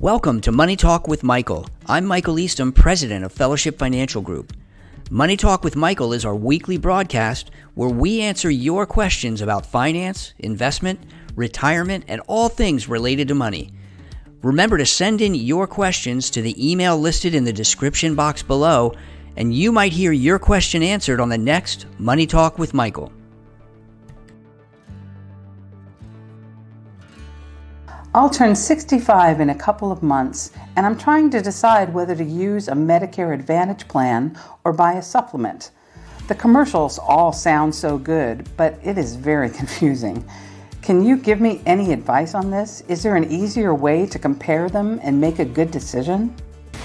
Welcome to Money Talk with Michael. I'm Michael Eastham, president of Fellowship Financial Group. Money Talk with Michael is our weekly broadcast where we answer your questions about finance, investment, retirement, and all things related to money. Remember to send in your questions to the email listed in the description box below, and you might hear your question answered on the next Money Talk with Michael. I'll turn 65 in a couple of months, and I'm trying to decide whether to use a Medicare Advantage plan or buy a supplement. The commercials all sound so good, but it is very confusing. Can you give me any advice on this? Is there an easier way to compare them and make a good decision?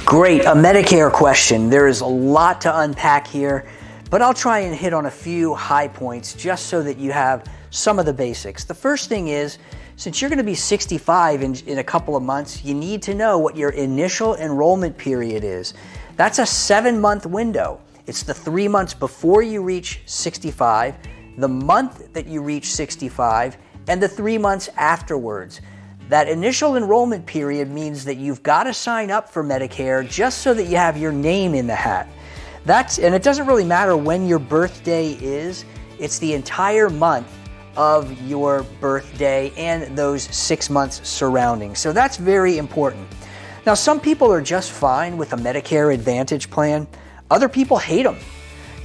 Great, a Medicare question. There is a lot to unpack here, but I'll try and hit on a few high points just so that you have some of the basics. The first thing is, since you're going to be 65 in a couple of months, you need to know what your initial enrollment period is. That's a 7-month window. It's the 3 months before you reach 65, the month that you reach 65, and the 3 months afterwards. That initial enrollment period means that you've got to sign up for Medicare just so that you have your name in the hat. And it doesn't really matter when your birthday is. It's the entire month of your birthday and those 6 months surrounding. So that's very important. Now, some people are just fine with a Medicare Advantage plan. Other people hate them.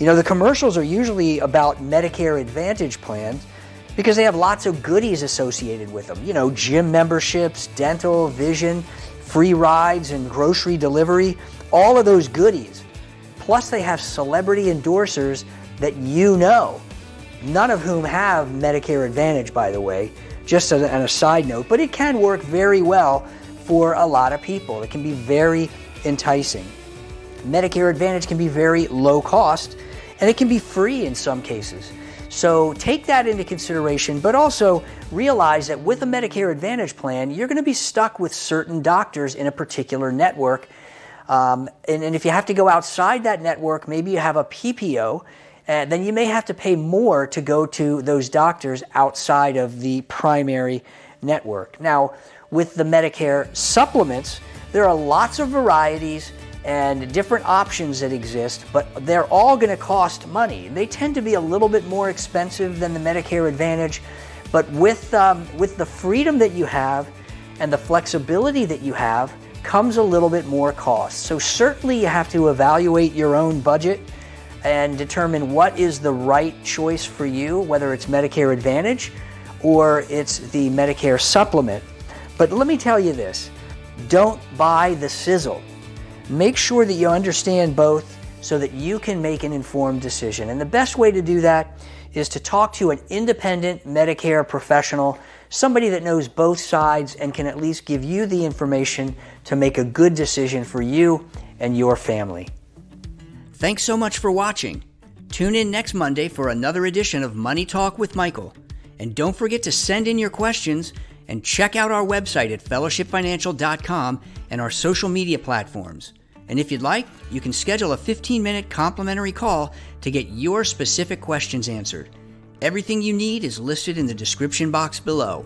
The commercials are usually about Medicare Advantage plans because they have lots of goodies associated with them. Gym memberships, dental, vision, free rides, and grocery delivery, all of those goodies. Plus they have celebrity endorsers that none of whom have Medicare Advantage, by the way, just on a side note, but it can work very well for a lot of people. It can be very enticing. Medicare Advantage can be very low cost, and it can be free in some cases. So take that into consideration, but also realize that with a Medicare Advantage plan, you're going to be stuck with certain doctors in a particular network. And if you have to go outside that network, maybe you have a PPO, then you may have to pay more to go to those doctors outside of the primary network. Now, with the Medicare supplements, there are lots of varieties and different options that exist, but they're all going to cost money. They tend to be a little bit more expensive than the Medicare Advantage, but with the freedom that you have and the flexibility that you have comes a little bit more cost. So certainly you have to evaluate your own budget and determine what is the right choice for you, whether it's Medicare Advantage or it's the Medicare supplement. But let me tell you this, don't buy the sizzle. Make sure that you understand both so that you can make an informed decision. And the best way to do that is to talk to an independent Medicare professional, somebody that knows both sides and can at least give you the information to make a good decision for you and your family. Thanks so much for watching. Tune in next Monday for another edition of Money Talk with Michael. And don't forget to send in your questions and check out our website at fellowshipfinancial.com and our social media platforms. And if you'd like, you can schedule a 15-minute complimentary call to get your specific questions answered. Everything you need is listed in the description box below.